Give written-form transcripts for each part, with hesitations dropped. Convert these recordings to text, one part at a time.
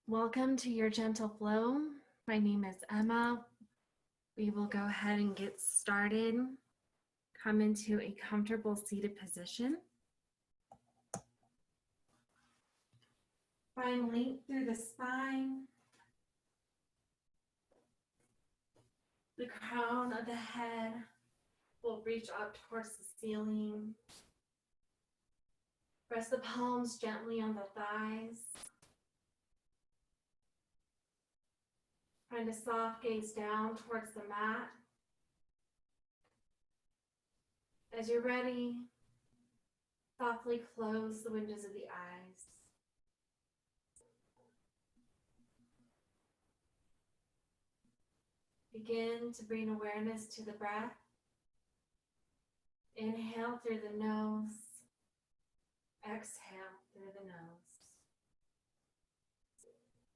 Welcome to your gentle flow. My name is Emma. We will go ahead and get started. Come into a comfortable seated position. Find length through the spine. The crown of the head will reach up towards the ceiling. Press the palms gently on the thighs. Find a soft gaze down towards the mat. As you're ready, softly close the windows of the eyes. Begin to bring awareness to the breath. Inhale through the nose. Exhale through the nose.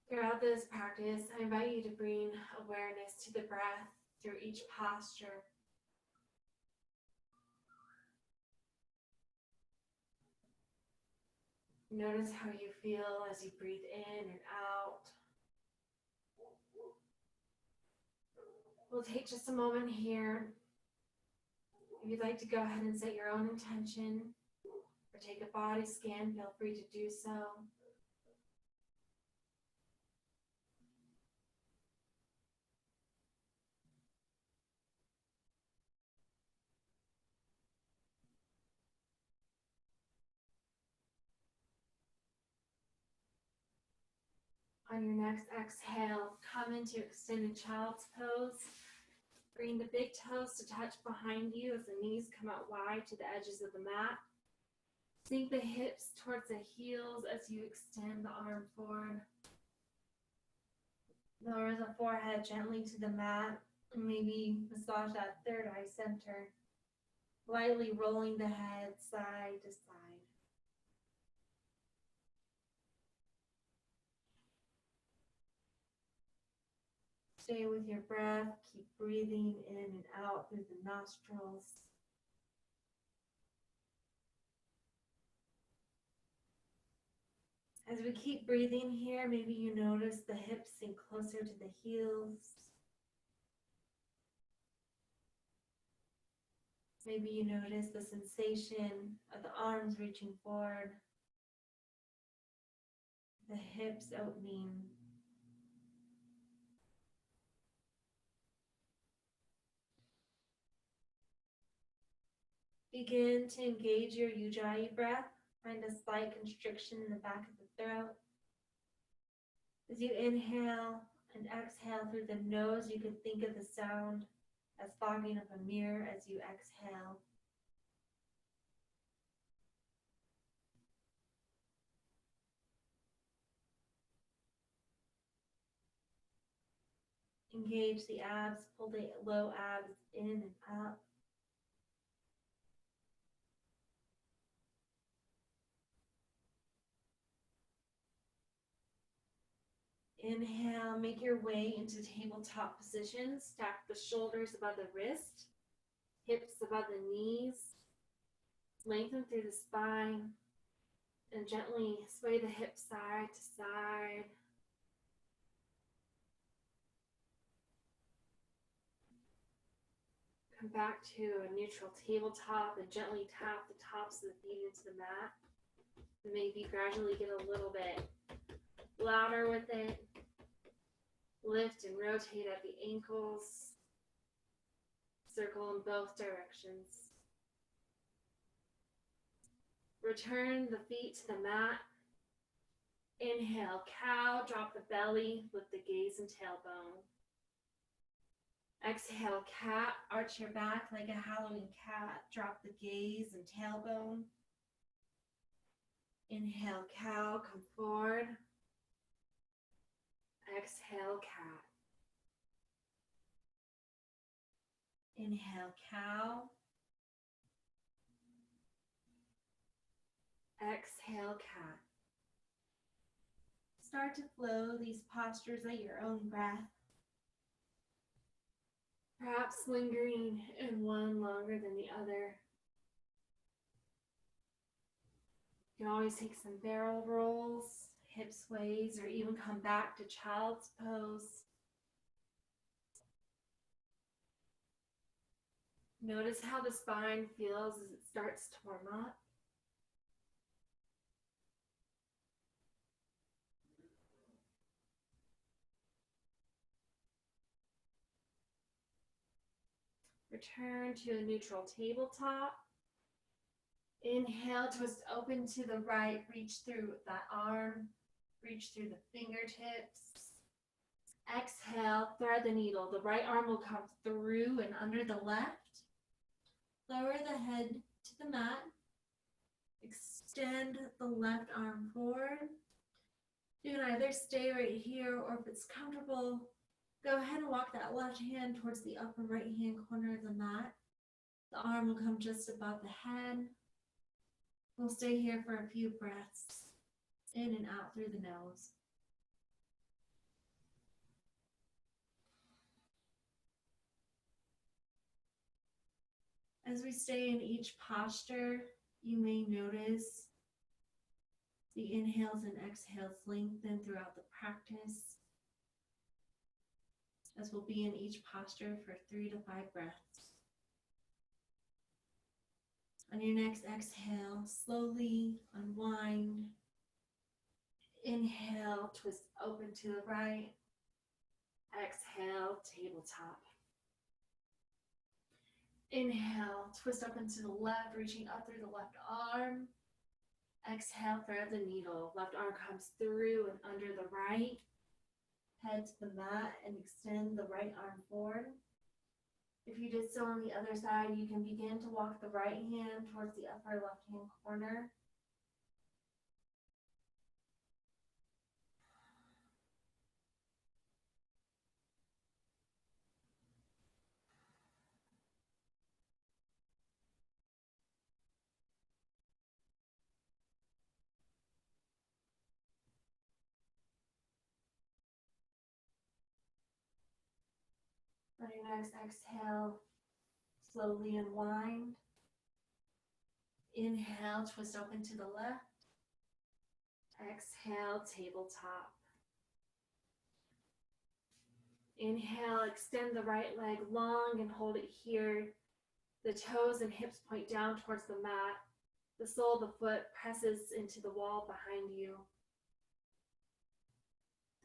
Throughout this practice, I invite you to bring awareness to the breath through each posture. Notice how you feel as you breathe in and out. We'll take just a moment here. If you'd like to go ahead and set your own intention or take a body scan, feel free to do so. On your next exhale, come into extended child's pose. Bring the big toes to touch behind you as the knees come out wide to the edges of the mat. Sink the hips towards the heels as you extend the arm forward. Lower the forehead gently to the mat and maybe massage that third eye center, lightly rolling the head side to side. Stay with your breath. Keep breathing in and out through the nostrils. As we keep breathing here, maybe you notice the hips sink closer to the heels. Maybe you notice the sensation of the arms reaching forward, the hips opening. Begin to engage your Ujjayi breath. Find a slight constriction in the back of the throat. As you inhale and exhale through the nose, you can think of the sound as fogging up a mirror as you exhale. Engage the abs, pull the low abs in and up. Inhale, make your way into tabletop position. Stack the shoulders above the wrist, hips above the knees. Lengthen through the spine and gently sway the hips side to side. Come back to a neutral tabletop and gently tap the tops of the feet into the mat. And maybe gradually get a little bit louder with it. Lift and rotate at the ankles. Circle in both directions. Return the feet to the mat. Inhale, cow, drop the belly, lift the gaze and tailbone. Exhale, cat, arch your back like a Halloween cat, drop the gaze and tailbone. Inhale, cow, come forward. Exhale, cat. Inhale, cow. Exhale, cat. Start to flow these postures at your own breath. Perhaps lingering in one longer than the other. You can always take some barrel rolls, hip hip sways or even come back to child's pose. Notice how the spine feels as it starts to warm up. Return to a neutral tabletop. Inhale, twist open to the right, reach through that arm, reach through the fingertips. Exhale, thread the needle. The right arm will come through and under the left. Lower the head to the mat. Extend the left arm forward. You can either stay right here, or if it's comfortable, go ahead and walk that left hand towards the upper right hand corner of the mat. The arm will come just above the head. We'll stay here for a few breaths, in and out through the nose. As we stay in each posture, you may notice the inhales and exhales lengthen throughout the practice, as we'll be in each posture for 3 to 5 breaths. On your next exhale, slowly unwind. Inhale, twist open to the right. Exhale, tabletop. Inhale, twist up into the left, reaching up through the left arm. Exhale, thread the needle. Left arm comes through and under the right. Head to the mat and extend the right arm forward. If you did so on the other side, you can begin to walk the right hand towards the upper left hand corner. On your next exhale, slowly unwind. Inhale, twist open to the left. Exhale, tabletop. Inhale, extend the right leg long and hold it here. The toes and hips point down towards the mat. The sole of the foot presses into the wall behind you.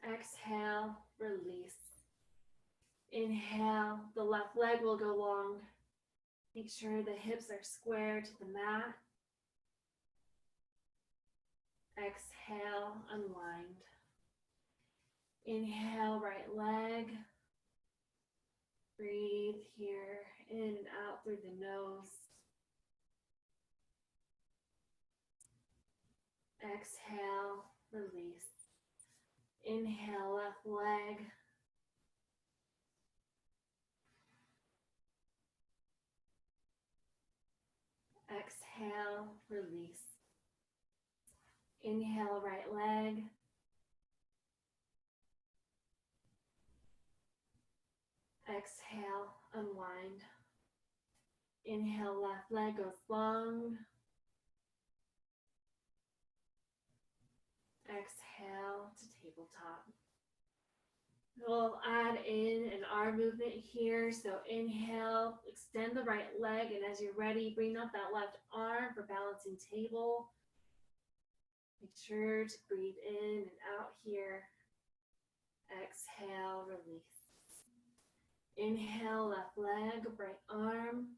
Exhale, release. Inhale, the left leg will go long. Make sure the hips are square to the mat. Exhale, unwind. Inhale, right leg. Breathe here, in and out through the nose. Exhale, release. Inhale, left leg. Exhale, release. Inhale, right leg. Exhale, unwind. Inhale, left leg goes long. Exhale to tabletop. We'll add in an arm movement here. So inhale, extend the right leg, and as you're ready, bring up that left arm for balancing table. Make sure to breathe in and out here. Exhale, release. Inhale, left leg, right arm.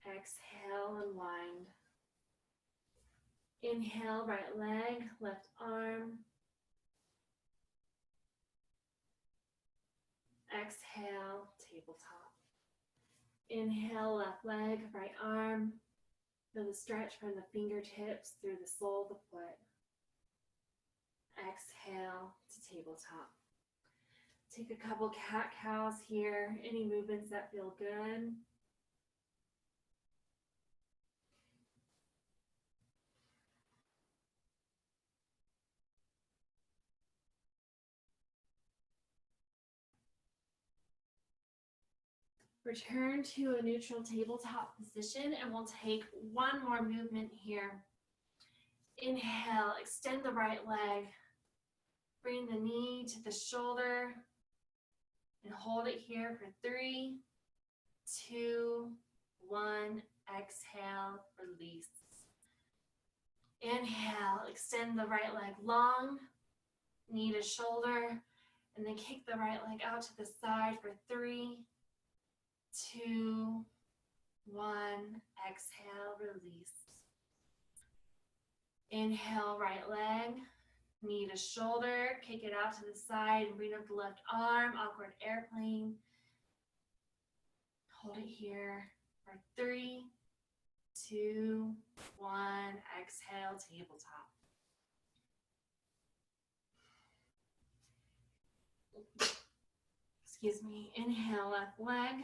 Exhale, unwind. Inhale, right leg, left arm. Exhale, tabletop. Inhale, left leg, right arm. Feel the stretch from the fingertips through the sole of the foot. Exhale to tabletop. Take a couple cat-cows here. Any movements that feel good. Return to a neutral tabletop position, and we'll take one more movement here. Inhale, extend the right leg. Bring the knee to the shoulder and hold it here for 3, 2, 1. Exhale, release. Inhale, extend the right leg long, knee to shoulder, and then kick the right leg out to the side for 3, 2, 1. Exhale, release. Inhale, right leg, knee to shoulder, kick it out to the side, and bring up the left arm, awkward airplane. Hold it here for 3, 2, 1. Exhale, tabletop. Excuse me. Inhale, left leg,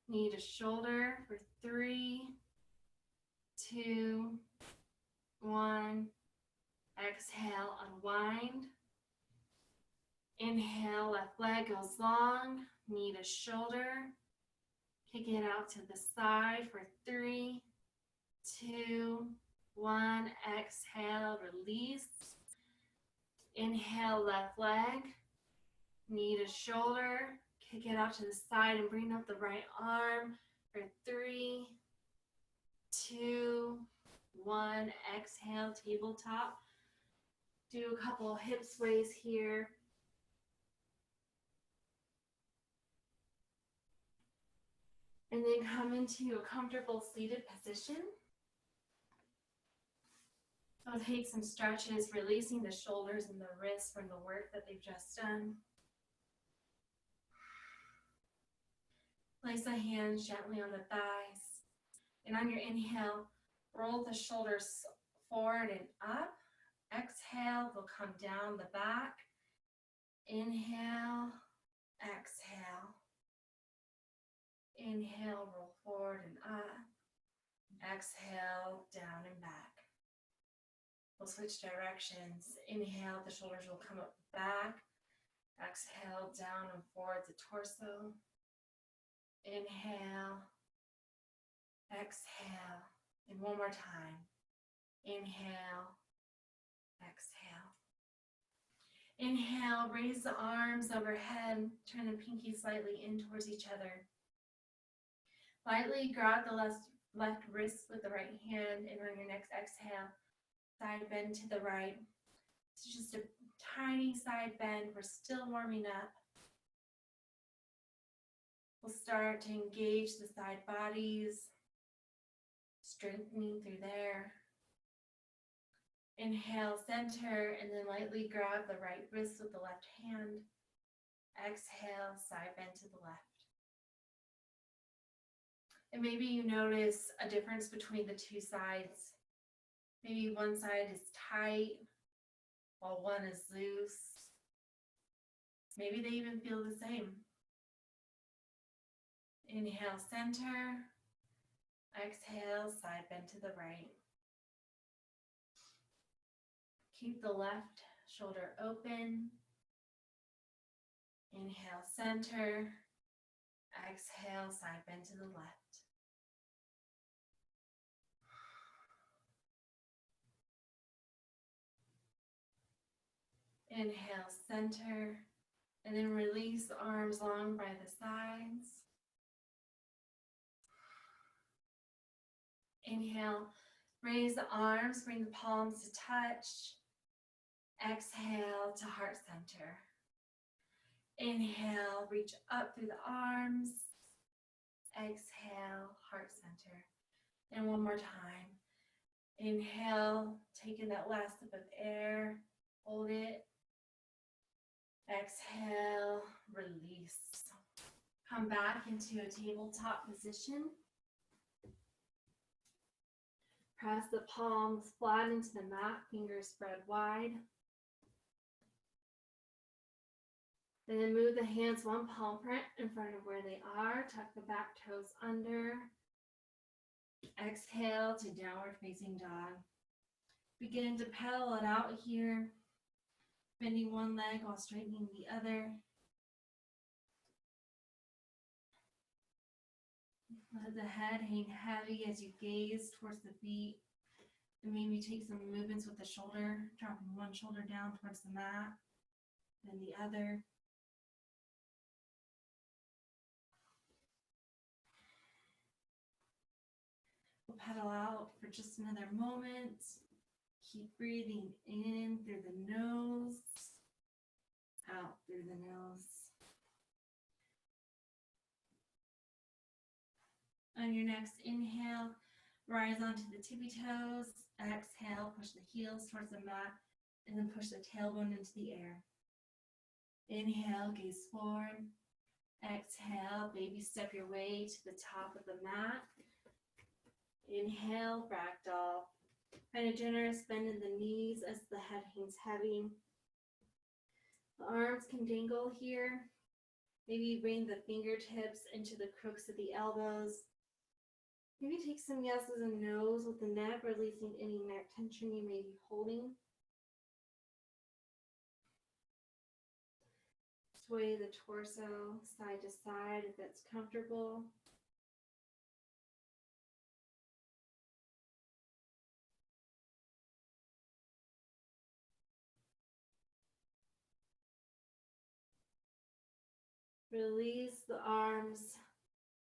knee to shoulder for 3, 2, 1. Exhale, unwind. Inhale, left leg goes long, knee to shoulder. Kick it out to the side for 3, 2, 1. Exhale, release. Inhale, left leg, knee to shoulder. Kick it out to the side and bring up the right arm for 3, 2, 1. Exhale, tabletop. Do a couple hip sways here. And then come into a comfortable seated position. So take some stretches, releasing the shoulders and the wrists from the work that they've just done. Place the hands gently on the thighs. And on your inhale, roll the shoulders forward and up. Exhale, they'll come down the back. Inhale, exhale. Inhale, roll forward and up. Exhale, down and back. We'll switch directions. Inhale, the shoulders will come up back. Exhale, down and forward the torso. Inhale, exhale, and one more time. Inhale, exhale. Inhale, raise the arms overhead, turn the pinky slightly in towards each other. Lightly grab the left wrist with the right hand, and on your next exhale, side bend to the right. It's just a tiny side bend. We're still warming up. We'll start to engage the side bodies, strengthening through there. Inhale, center, and then lightly grab the right wrist with the left hand. Exhale, side bend to the left. And maybe you notice a difference between the two sides. Maybe one side is tight while one is loose. Maybe they even feel the same. Inhale, center. Exhale, side bend to the right. Keep the left shoulder open. Inhale, center. Exhale, side bend to the left. Inhale, center, and then release the arms long by the sides. Inhale, raise the arms, bring the palms to touch. Exhale to heart center. Inhale, reach up through the arms. Exhale, heart center. And one more time. Inhale, taking that last sip of air, hold it. Exhale, release. Come back into a tabletop position. Press the palms flat into the mat, fingers spread wide. And then move the hands one palm print in front of where they are. Tuck the back toes under. Exhale to downward facing dog. Begin to pedal it out here. Bending one leg while straightening the other. Let the head hang heavy as you gaze towards the feet. And maybe take some movements with the shoulder, dropping one shoulder down towards the mat, then the other. We'll pedal out for just another moment. Keep breathing in through the nose, out through the nose. On your next inhale, rise onto the tippy toes. Exhale, push the heels towards the mat, and then push the tailbone into the air. Inhale, gaze forward. Exhale, baby step your way to the top of the mat. Inhale, ragdoll. Find a generous bend in the knees as the head hangs heavy. The arms can dangle here. Maybe bring the fingertips into the crooks of the elbows. Maybe take some yeses and nos with the neck, releasing any neck tension you may be holding. Sway the torso side to side if it's comfortable. Release the arms.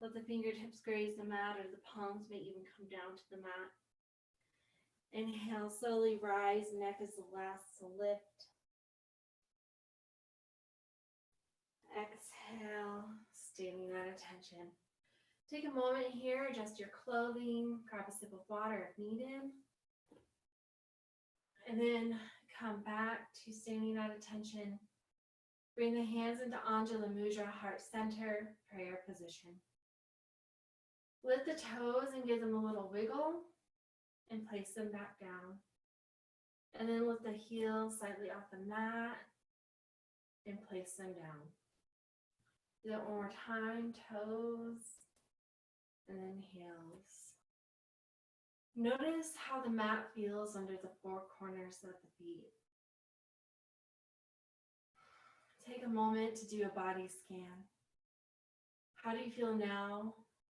Let the fingertips graze the mat, or the palms may even come down to the mat. Inhale, slowly rise. Neck is the last to lift. Exhale, standing at attention. Take a moment here, adjust your clothing, grab a sip of water if needed. And then come back to standing at attention. Bring the hands into Anjali Mudra, heart center, prayer position. Lift the toes and give them a little wiggle and place them back down. And then lift the heels slightly off the mat and place them down. Do that one more time, toes and then heels. Notice how the mat feels under the four corners of the feet. Take a moment to do a body scan. How do you feel now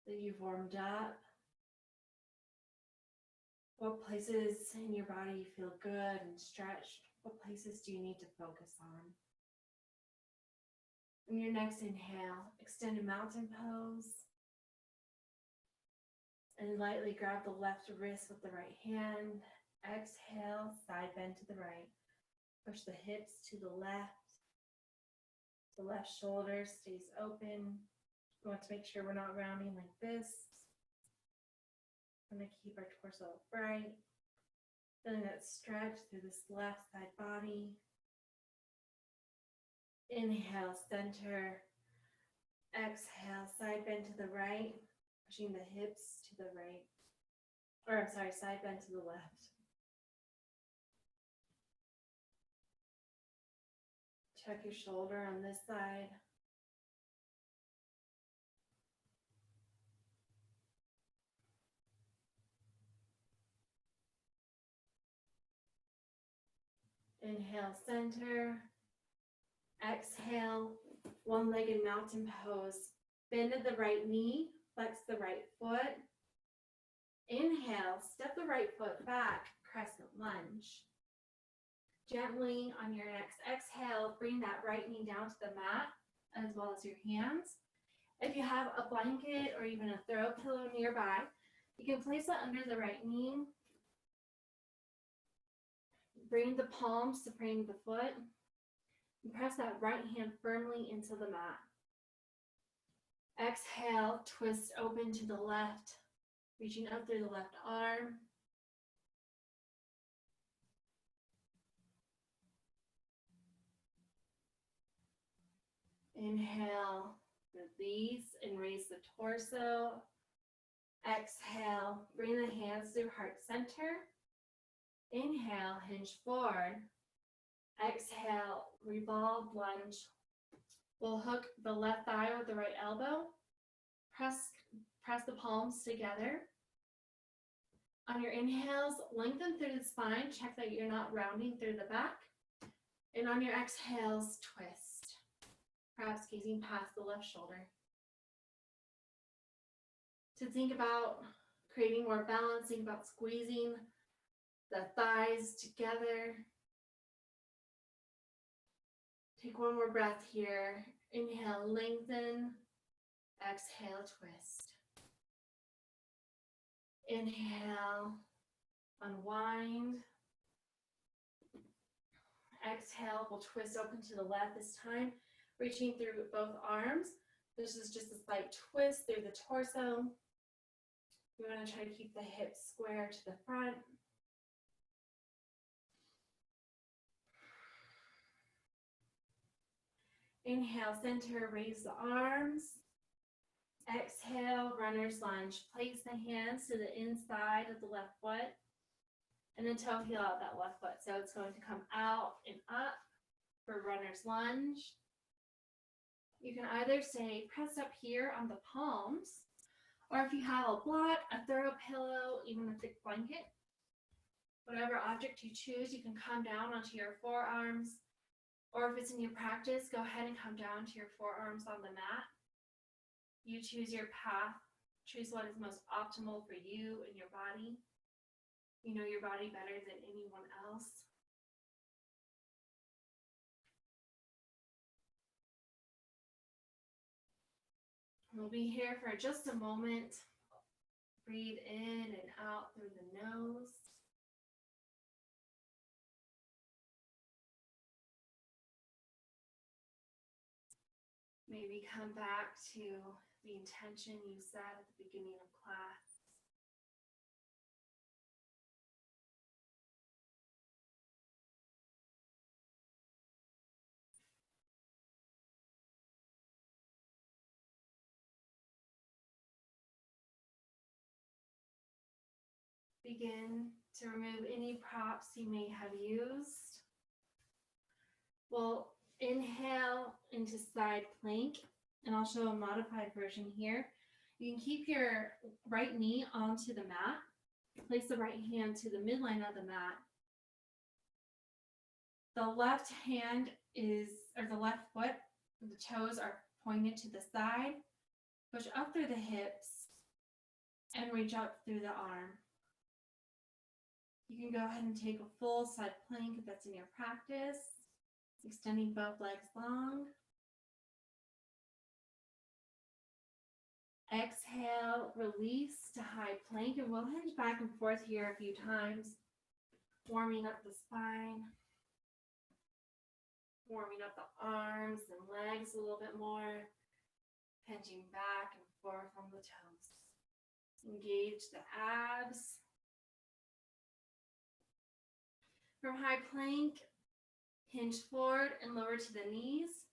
that you've warmed up? What places in your body feel good and stretched? What places do you need to focus on? In your next inhale, extend a mountain pose. And lightly grab the left wrist with the right hand. Exhale, side bend to the right. Push the hips to the left. The left shoulder stays open. We want to make sure we're not rounding like this. We're going to keep our torso upright. Feeling that stretch through this left side body. Inhale, center. Exhale, side bend to the right. Pushing the hips to the right. Or I'm sorry, side bend to the left. Check your shoulder on this side. Inhale, center. Exhale, one-legged mountain pose. Bend at the right knee, flex the right foot. Inhale, step the right foot back, crescent lunge. Gently on your next exhale, bring that right knee down to the mat, as well as your hands. If you have a blanket or even a throw pillow nearby, you can place it under the right knee. Bring the palms to frame the foot. And press that right hand firmly into the mat. Exhale, twist open to the left, reaching up through the left arm. Inhale, release and raise the torso. Exhale, bring the hands through heart center. Inhale, hinge forward. Exhale, revolve, lunge. We'll hook the left thigh with the right elbow. Press the palms together. On your inhales, lengthen through the spine. Check that you're not rounding through the back. And on your exhales, twist. Perhaps gazing past the left shoulder. to think about creating more balance, think about squeezing the thighs together. Take one more breath here. Inhale, lengthen. Exhale, twist. Inhale, unwind. Exhale, we'll twist open to the left this time, reaching through both arms. This is just a slight twist through the torso. We want to try to keep the hips square to the front. Inhale, center, raise the arms. Exhale, runner's lunge. Place the hands to the inside of the left foot. And then toe heel out that left foot. So it's going to come out and up for runner's lunge. You can either stay pressed up here on the palms, or if you have a block, a throw pillow, even a thick blanket, whatever object you choose, you can come down onto your forearms. Or if it's in your practice, go ahead and come down to your forearms on the mat. You choose your path. Choose what is most optimal for you and your body. You know your body better than anyone else. We'll be here for just a moment. Breathe in and out through the nose. Maybe come back to the intention you set at the beginning of class. Begin to remove any props you may have used. We'll inhale into side plank, and I'll show a modified version here. You can keep your right knee onto the mat. Place the right hand to the midline of the mat. The left hand the left foot, the toes are pointed to the side. Push up through the hips and reach up through the arm. You can go ahead and take a full side plank if that's in your practice, extending both legs long. Exhale, release to high plank, and we'll hinge back and forth here a few times, warming up the spine, warming up the arms and legs a little bit more, pinching back and forth on the toes. Engage the abs. From high plank, hinge forward and lower to the knees.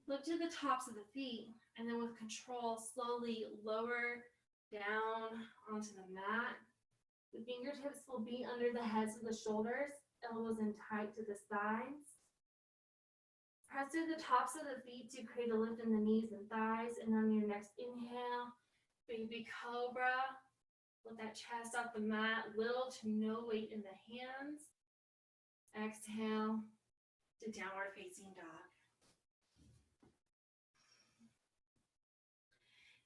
Look to the tops of the feet, and then with control, slowly lower down onto the mat. The fingertips will be under the heads of the shoulders, elbows in tight to the sides. Press through the tops of the feet to create a lift in the knees and thighs, and on your next inhale, baby cobra. Let that chest off the mat, little to no weight in the hands. Exhale to downward facing dog.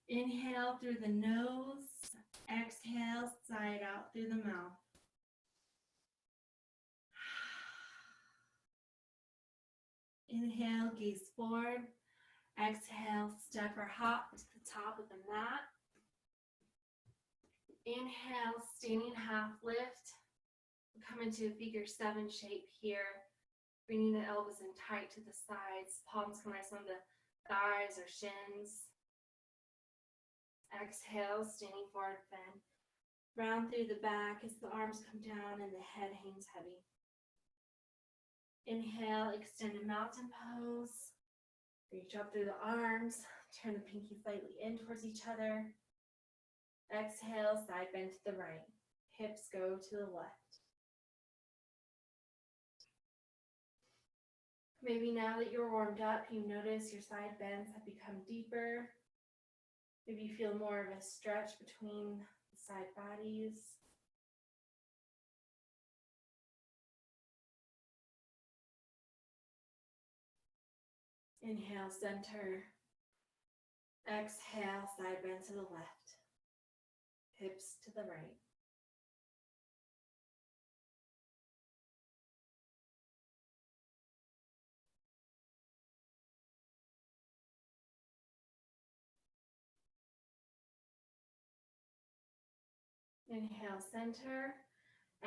Inhale through the nose, exhale side out through the mouth. Inhale, gaze forward. Exhale, step or hop to the top of the mat. Inhale, standing half lift. Come into a figure 7 shape here, bringing the elbows in tight to the sides. Palms can rest on the thighs or shins. Exhale, standing forward bend. Round through the back as the arms come down and the head hangs heavy. Inhale, extended mountain pose. Reach up through the arms. Turn the pinky slightly in towards each other. Exhale, side bend to the right. Hips go to the left. Maybe now that you're warmed up, you notice your side bends have become deeper. Maybe you feel more of a stretch between the side bodies. Inhale, center. Exhale, side bend to the left. hips to the right. Inhale, center.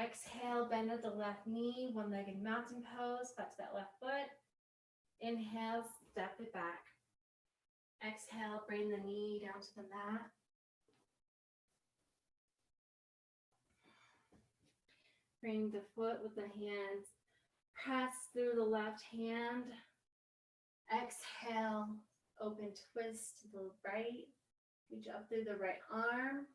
Exhale, bend at the left knee, one-legged mountain pose, flex that left foot. Inhale, step it back. Exhale, bring the knee down to the mat. Bring the foot with the hands, press through the left hand. Exhale, open twist to the right. Reach up through the right arm.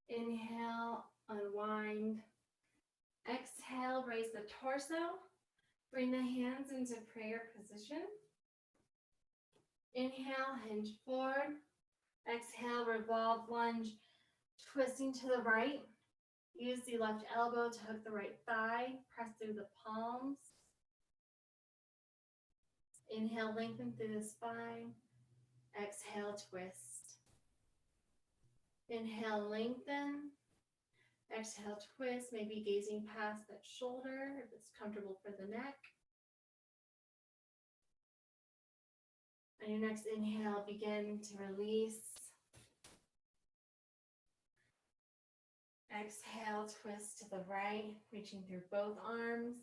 Inhale, unwind. Exhale, raise the torso. Bring the hands into prayer position. Inhale, hinge forward. Exhale, revolve lunge, twisting to the right. Use the left elbow to hook the right thigh. Press through the palms. Inhale, lengthen through the spine. Exhale, twist. Inhale, lengthen. Exhale, twist, maybe gazing past that shoulder if it's comfortable for the neck. On your next inhale, begin to release. Exhale, twist to the right, reaching through both arms.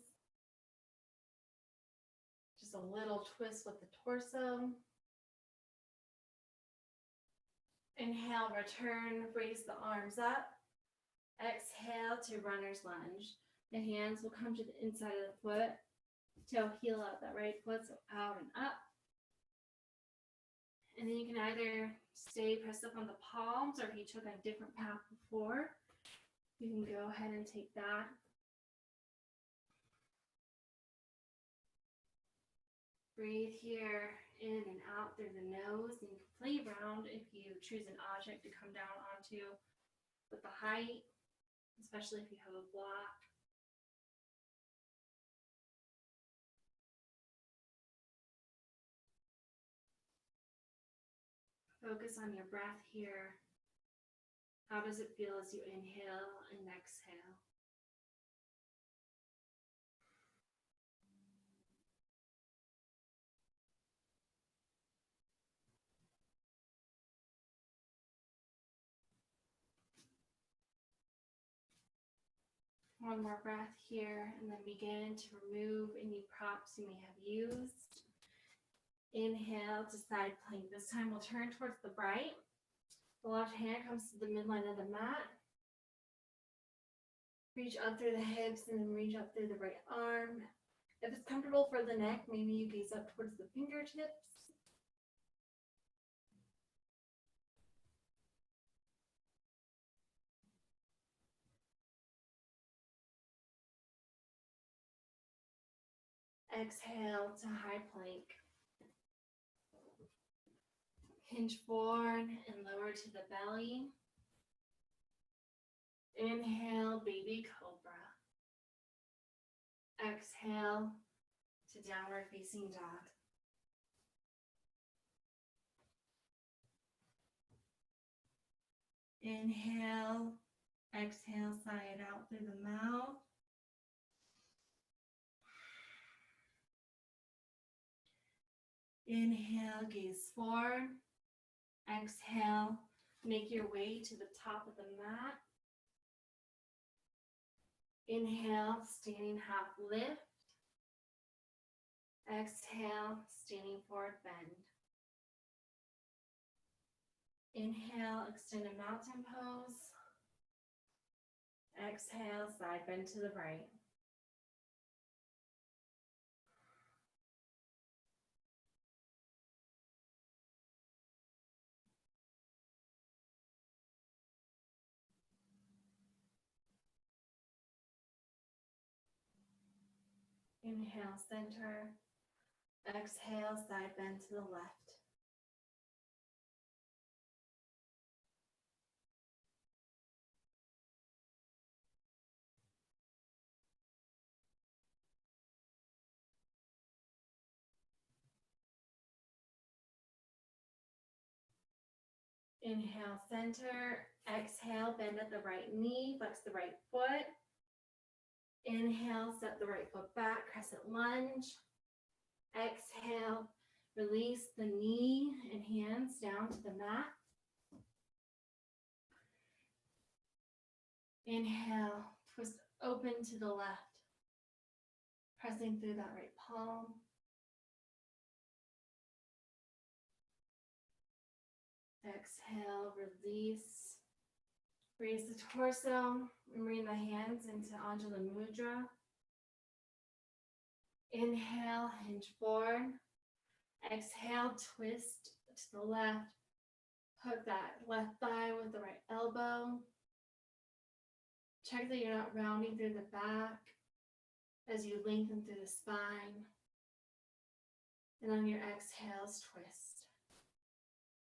Just a little twist with the torso. Inhale, return, raise the arms up. Exhale to runner's lunge. The hands will come to the inside of the foot. Toe heel out that right foot, so out and up. And then you can either stay pressed up on the palms, or if you took a different path before, you can go ahead and take that. Breathe here in and out through the nose, and you can play around if you choose an object to come down onto with the height, especially if you have a block. Focus on your breath here. How does it feel as you inhale and exhale? One more breath here, and then begin to remove any props you may have used. Inhale to side plank. This time we'll turn towards the right. The left hand comes to the midline of the mat. Reach up through the hips and then reach up through the right arm. If it's comfortable for the neck, maybe you gaze up towards the fingertips. Exhale to high plank. Hinge forward and lower to the belly. Inhale, baby cobra. Exhale to downward facing dog. Inhale, exhale, sigh it out through the mouth. Inhale, gaze forward. Exhale, make your way to the top of the mat. Inhale, standing half lift. Exhale, standing forward bend. Inhale, extended mountain pose. Exhale, side bend to the right. Inhale, center. Exhale, side bend to the left. Inhale, center. Exhale, bend at the right knee, flex the right foot. Inhale, step the right foot back, crescent lunge. Exhale, release the knee and hands down to the mat. Inhale, twist open to the left, pressing through that right palm. Exhale, release. Raise the torso and bring the hands into Anjali Mudra. Inhale, hinge forward. Exhale, twist to the left. Hook that left thigh with the right elbow. Check that you're not rounding through the back as you lengthen through the spine. And on your exhales, twist.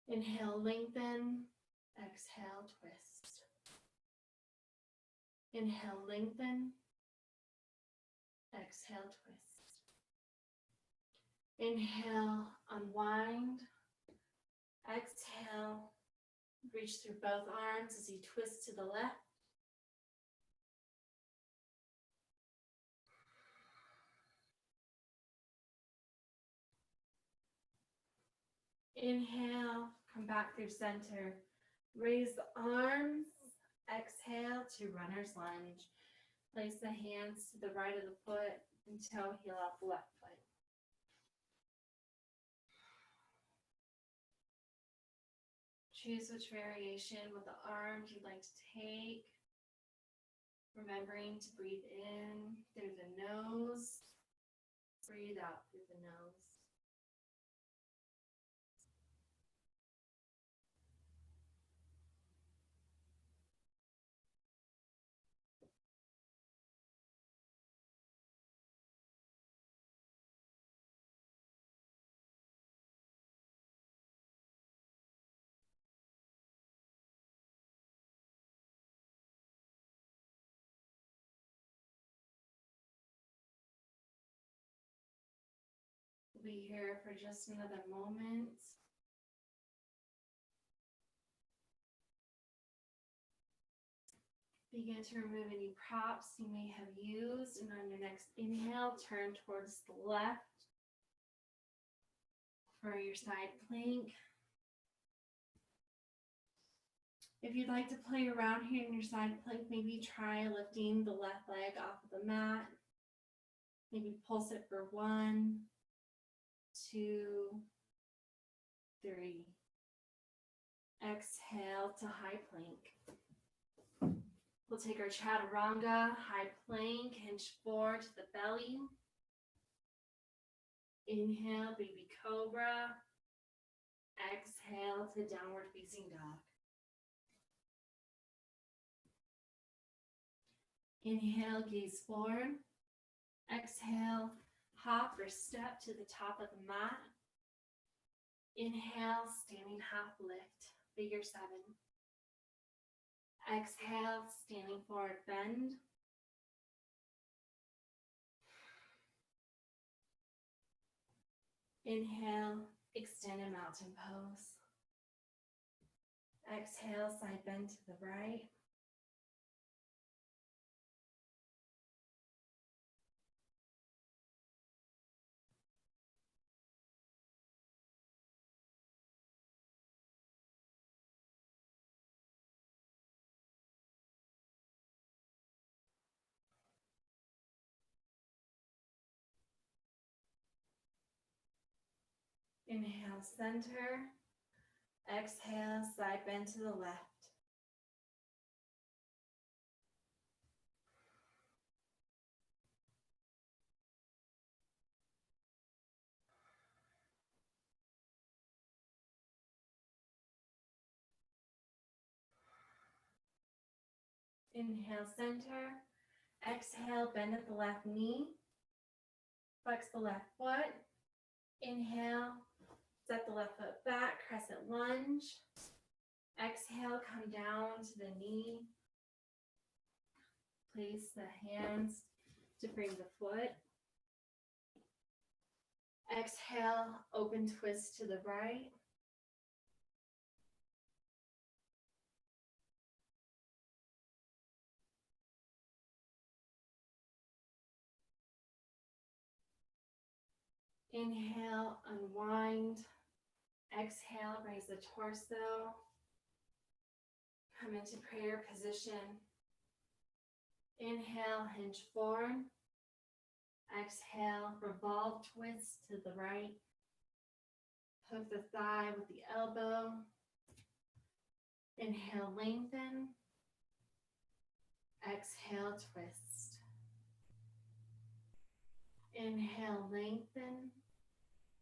Inhale, lengthen. Exhale, twist. Inhale, lengthen. Exhale, twist. Inhale, unwind. Exhale, reach through both arms as you twist to the left. Inhale, come back through center. Raise the arms. Exhale to runner's lunge. Place the hands to the right of the foot and toe heel off the left foot. Choose which variation with the arms you'd like to take. Remembering to breathe in through the nose. Breathe out through the nose. We'll be here for just another moment. Begin to remove any props you may have used, and on your next inhale, turn towards the left for your side plank. If you'd like to play around here in your side plank, maybe try lifting the left leg off of the mat. Maybe pulse it for 1, 2, 3. Exhale to high plank. We'll take our chaturanga, high plank, hinge forward to the belly. Inhale, baby cobra. Exhale to downward facing dog. Inhale, gaze forward. Exhale, hop or step to the top of the mat. Inhale, standing half lift, figure 7. Exhale, standing forward bend. Inhale, extended mountain pose. Exhale, side bend to the right. Inhale, center. Exhale, side bend to the left. Inhale, center. Exhale, bend at the left knee. Flex the left foot. Inhale, step the left foot back, crescent lunge. Exhale, come down to the knee. Place the hands to bring the foot. Exhale, open twist to the right. Inhale, unwind. Exhale, raise the torso. Come into prayer position. Inhale, hinge forward. Exhale, revolve, twist to the right. Hook the thigh with the elbow. Inhale, lengthen. Exhale, twist. Inhale, lengthen.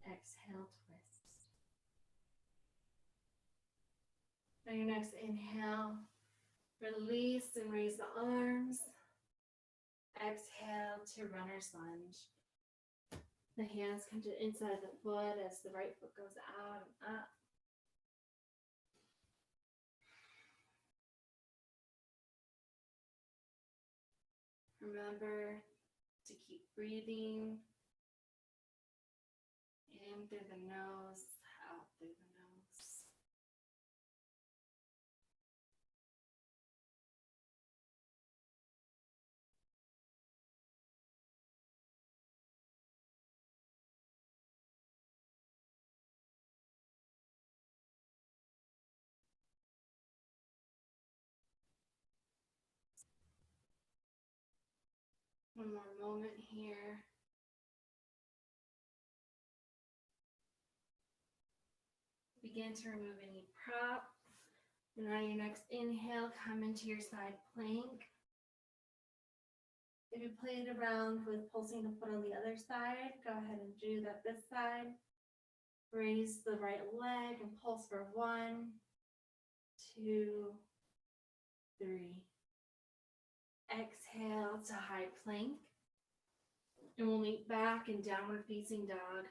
Exhale, twist. On your next inhale, release and raise the arms. Exhale to runner's lunge. The hands come to the inside of the foot as the right foot goes out and up. Remember to keep breathing in through the nose, out through the nose. One more moment here. Begin to remove any prop. And on your next inhale, come into your side plank. If you played around with pulsing the foot on the other side, go ahead and do that this side. Raise the right leg and pulse for 1, 2, 3. Exhale to high plank. And we'll meet back in downward facing dog.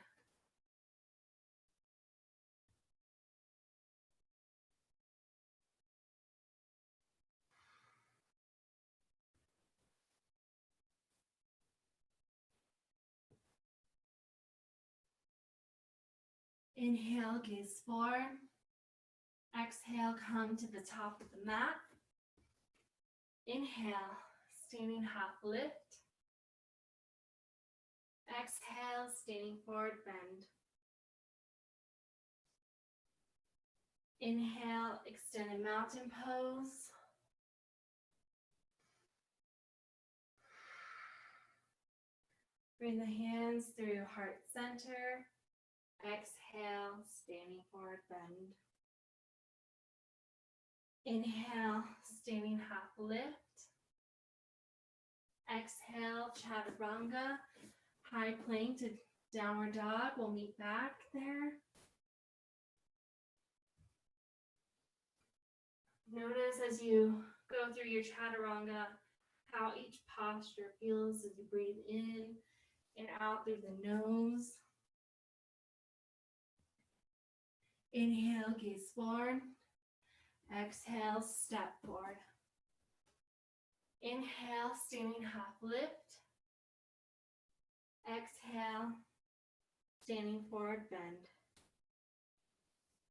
Inhale, gaze forward. Exhale, come to the top of the mat. Inhale, standing half lift. Exhale, standing forward bend. Inhale, extended mountain pose. Bring the hands through heart center. Exhale, standing forward bend. Inhale, standing half lift. Exhale, chaturanga, high plank to downward dog. We'll meet back there. Notice as you go through your chaturanga how each posture feels as you breathe in and out through the nose. Inhale, gaze forward. Exhale, step forward. Inhale, standing half lift. Exhale, standing forward bend.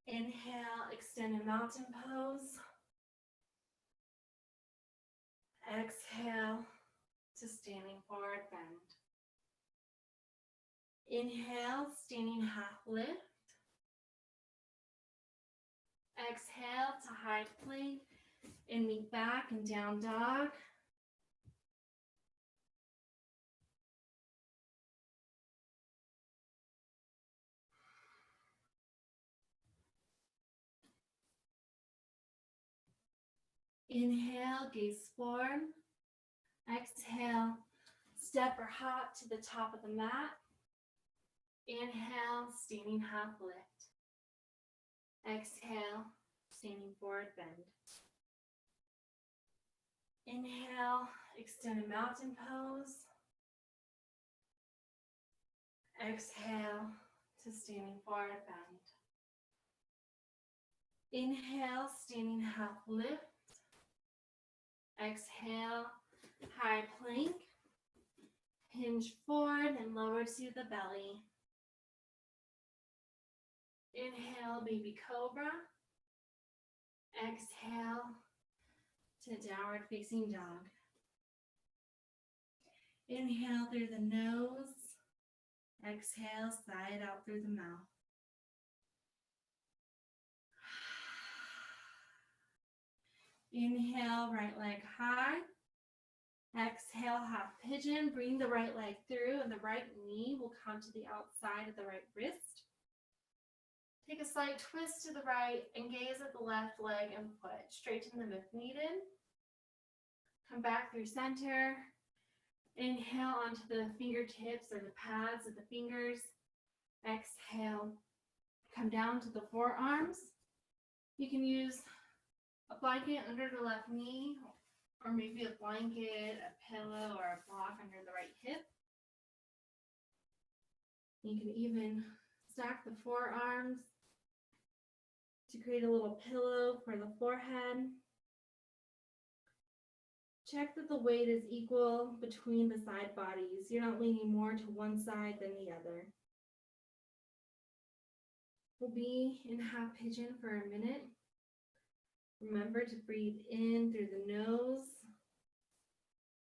Inhale, extended mountain pose. Exhale to standing forward bend. Inhale, standing half lift. Exhale to high plank and meet back in down dog. Inhale, gaze forward. Exhale, step or hop to the top of the mat. Inhale, standing half lift. Exhale, standing forward bend. Inhale, extended mountain pose. Exhale to standing forward bend. Inhale, standing half lift. Exhale, high plank. Hinge forward and lower to the belly. Inhale, baby cobra. Exhale to downward facing dog. Inhale through the nose. Exhale, sigh it out through the mouth. Inhale, right leg high. Exhale, half pigeon. Bring the right leg through and the right knee will come to the outside of the right wrist. Take a slight twist to the right and gaze at the left leg and foot. Straighten them if needed. Come back through center. Inhale onto the fingertips or the pads of the fingers. Exhale. Come down to the forearms. You can use a blanket under the left knee, or maybe a blanket, a pillow, or a block under the right hip. You can even stack the forearms to create a little pillow for the forehead. Check that the weight is equal between the side bodies. You're not leaning more to one side than the other. We'll be in half pigeon for a minute. Remember to breathe in through the nose.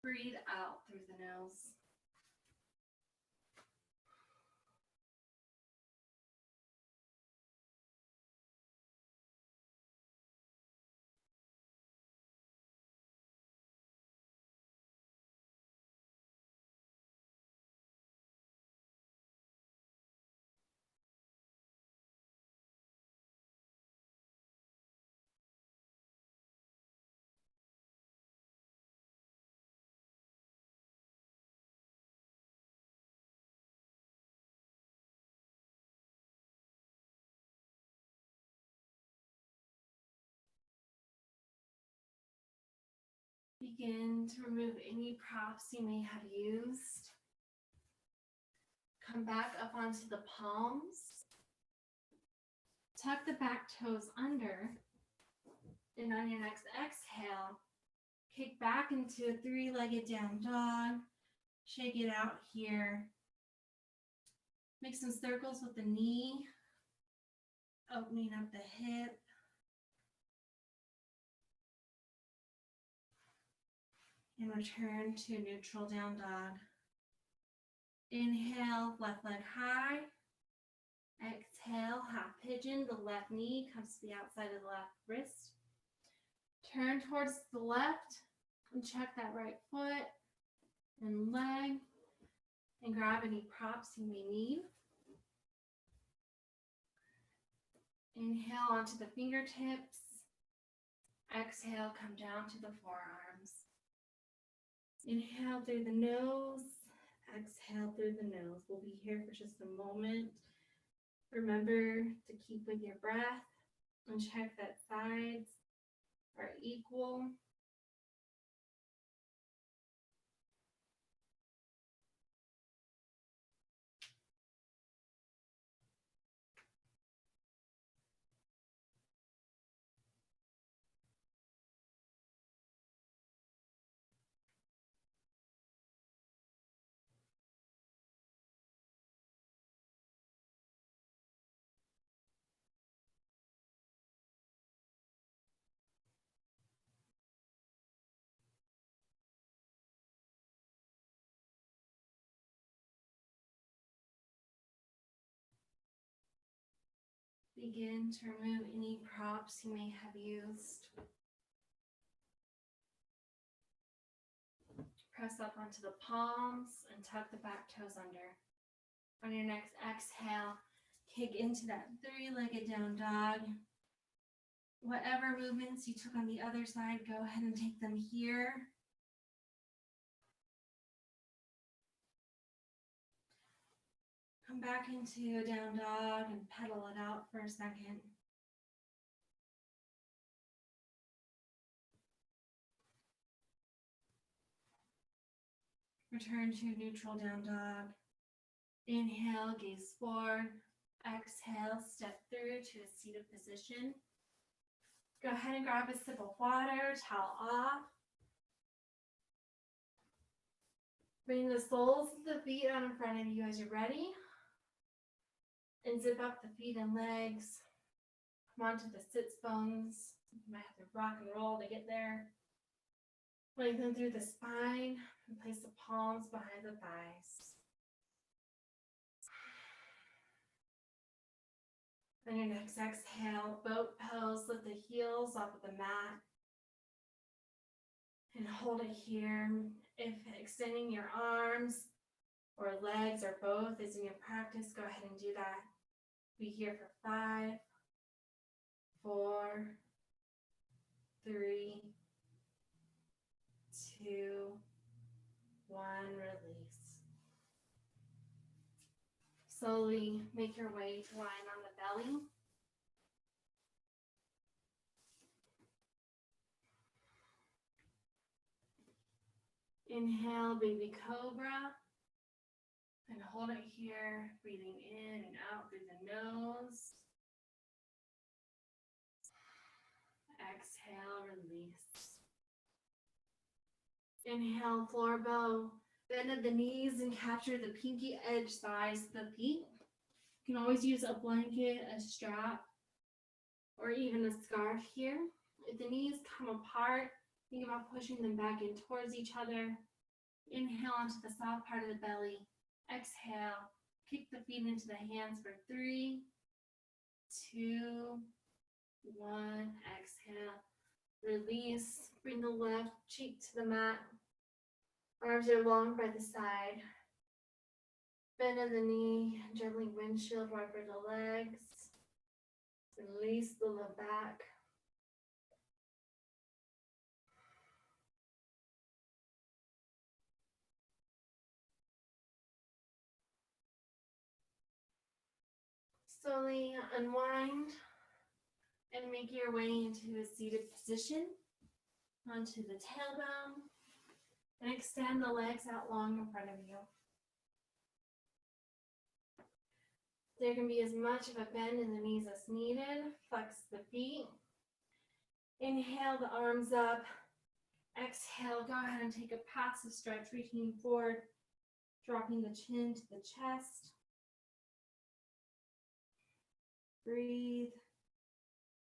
Breathe out through the nose. Begin to remove any props you may have used. Come back up onto the palms. Tuck the back toes under. And on your next exhale, kick back into a three-legged down dog. Shake it out here. Make some circles with the knee. Opening up the hip. And return to neutral down dog. Inhale, left leg high. Exhale, half pigeon. The left knee comes to the outside of the left wrist. Turn towards the left and check that right foot and leg and grab any props you may need. Inhale onto the fingertips. Exhale, come down to the forearms. Inhale through the nose. Exhale through the nose. We'll be here for just a moment. Remember to keep with your breath and check that sides are equal. Begin to remove any props you may have used. Press up onto the palms and tuck the back toes under. On your next exhale, kick into that three-legged down dog. Whatever movements you took on the other side, go ahead and take them here. Come back into a down dog and pedal it out for a second. Return to neutral down dog. Inhale, gaze forward. Exhale, step through to a seated position. Go ahead and grab a sip of water, towel off. Bring the soles of the feet out in front of you as you're ready. And zip up the feet and legs. Come onto the sits bones. You might have to rock and roll to get there. Lengthen through the spine and place the palms behind the thighs. On your next exhale, boat pose, lift the heels off of the mat. And hold it here. If extending your arms or legs or both is in your practice, go ahead and do that. Be here for 5, 4, 3, 2, 1, release. Slowly make your way to lying on the belly. Inhale, baby cobra. And hold it here, breathing in and out through the nose. Exhale, release. Inhale, floor bow. Bend at the knees and capture the pinky edge sides of the feet. You can always use a blanket, a strap, or even a scarf here. If the knees come apart, think about pushing them back in towards each other. Inhale onto the soft part of the belly. Exhale, kick the feet into the hands for 3, 2, 1. Exhale, release. Bring the left cheek to the mat. Arms are long by the side. Bend in the knee, gently windshield wiper the legs. Release the low back. Slowly unwind and make your way into a seated position onto the tailbone and extend the legs out long in front of you. There can be as much of a bend in the knees as needed. Flex the feet. Inhale the arms up. Exhale, go ahead and take a passive stretch, reaching forward, dropping the chin to the chest. Breathe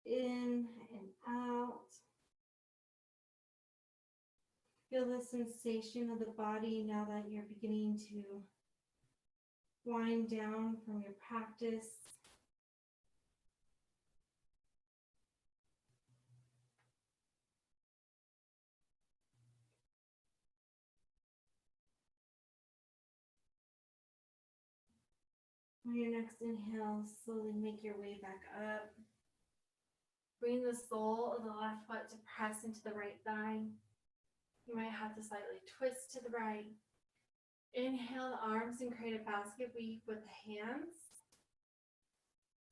in and out. Feel the sensation of the body now that you're beginning to wind down from your practice. On your next inhale, slowly make your way back up. Bring the sole of the left foot to press into the right thigh. You might have to slightly twist to the right. Inhale the arms and create a basket weave with the hands.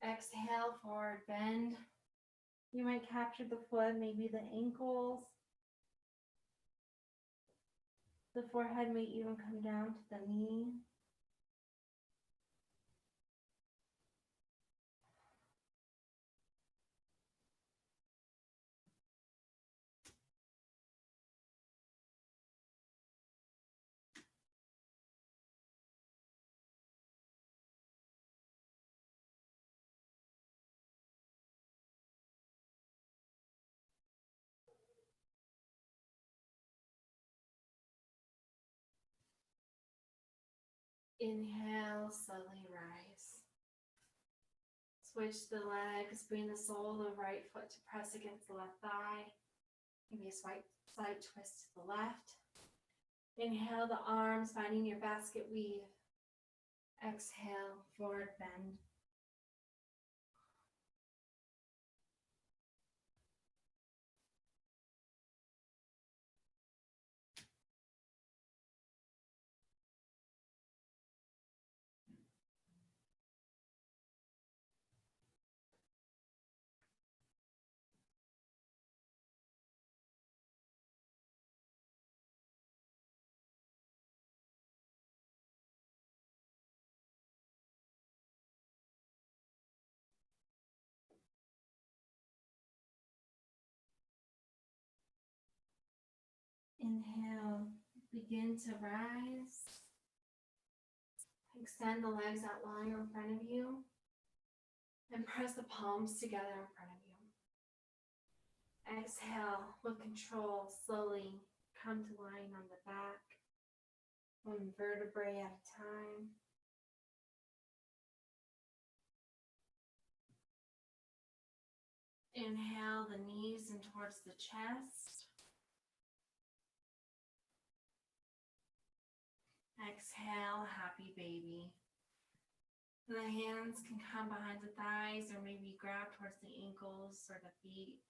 Exhale, forward bend. You might capture the foot, maybe the ankles. The forehead may even come down to the knee. Inhale, slowly rise. Switch the legs, bring the sole of the right foot to press against the left thigh. Maybe a slight twist to the left. Inhale the arms, finding your basket weave. Exhale, forward bend. Inhale, begin to rise. Extend the legs out long in front of you and press the palms together in front of you. Exhale, with control, slowly come to lying on the back, one vertebrae at a time. Inhale the knees in towards the chest. Exhale, happy baby. The hands can come behind the thighs or maybe grab towards the ankles or the feet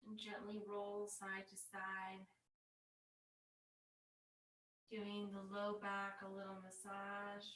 and gently roll side to side. Giving the low back a little massage.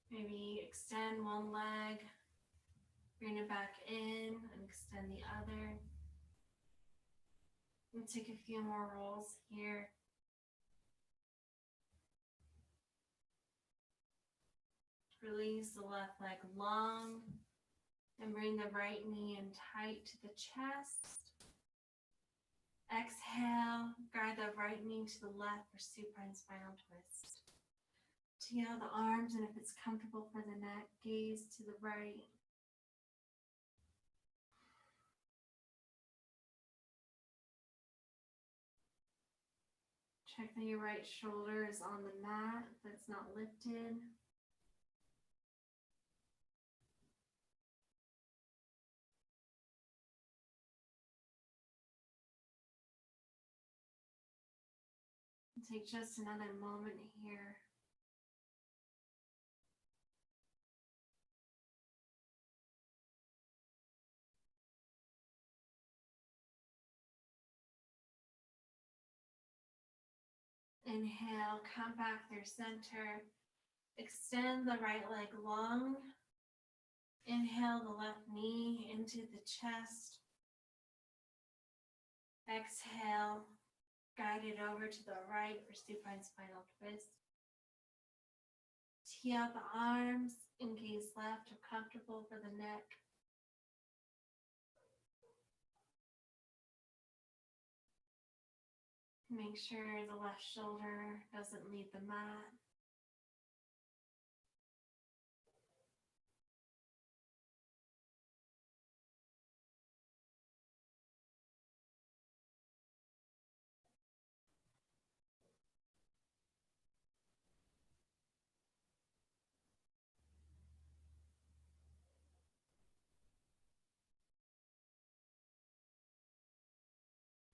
Maybe extend one leg, bring it back in and extend the other. And take a few more rolls here. Release the left leg long and bring the right knee in tight to the chest. Exhale, guide the right knee to the left for supine spinal twist. TL the arms, and if it's comfortable for the neck, gaze to the right. Check that your right shoulder is on the mat, if it's not lifted. Take just another moment here. Inhale, come back through center. Extend the right leg long. Inhale the left knee into the chest. Exhale, guide it over to the right for supine spinal twist. Tee out the arms and gaze left if comfortable for the neck. Make sure the left shoulder doesn't leave the mat.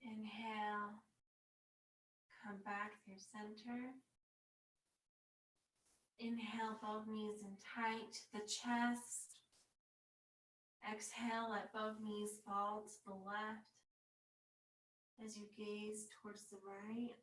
Inhale, come back through center. Inhale, both knees in tight to the chest. Exhale, let both knees fall to the left as you gaze towards the right.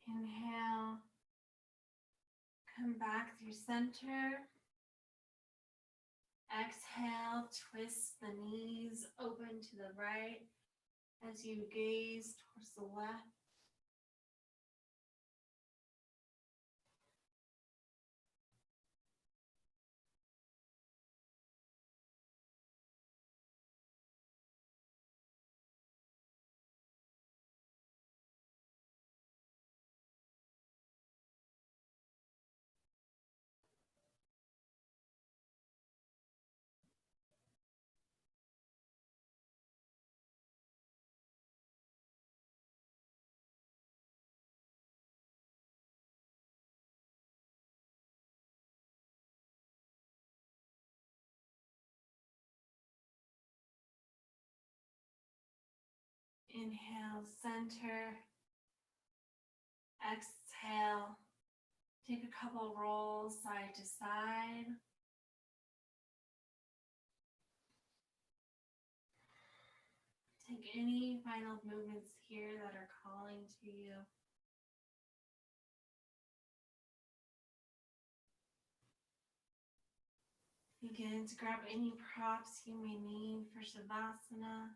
Inhale, come back through center. Exhale, twist the knees open to the right as you gaze towards the left. Inhale, center. Exhale. Take a couple rolls side to side. Take any final movements here that are calling to you. Begin to grab any props you may need for Shavasana.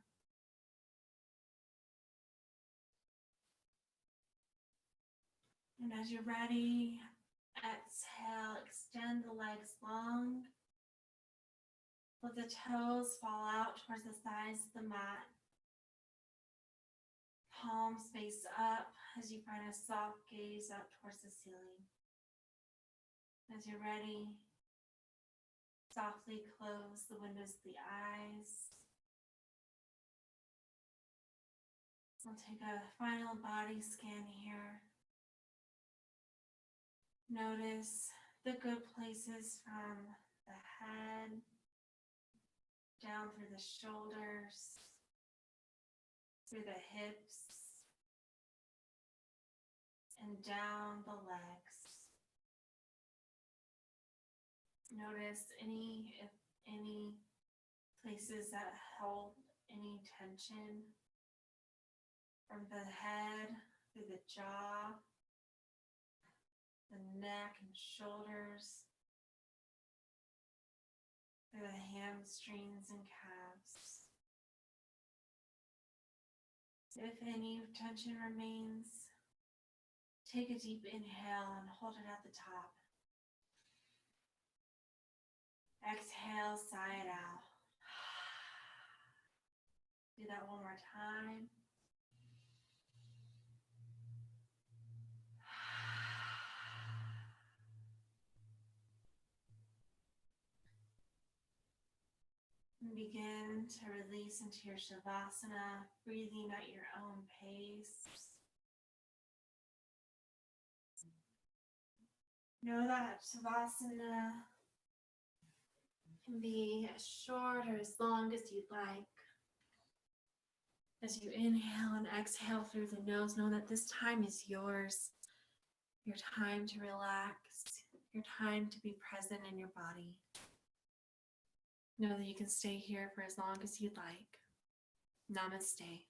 And as you're ready, exhale, extend the legs long. Let the toes fall out towards the sides of the mat. Palms face up as you find a soft gaze up towards the ceiling. As you're ready, softly close the windows of the eyes. We'll take a final body scan here. Notice the good places from the head, down through the shoulders, through the hips, and down the legs. Notice if any places that hold any tension from the head, through the jaw, the neck and shoulders, through the hamstrings and calves. If any tension remains, take a deep inhale and hold it at the top. Exhale, sigh it out. Do that one more time. And begin to release into your Shavasana, breathing at your own pace. Know that Shavasana can be as short or as long as you'd like. As you inhale and exhale through the nose, know that this time is yours. Your time to relax, your time to be present in your body. Know that you can stay here for as long as you'd like. Namaste.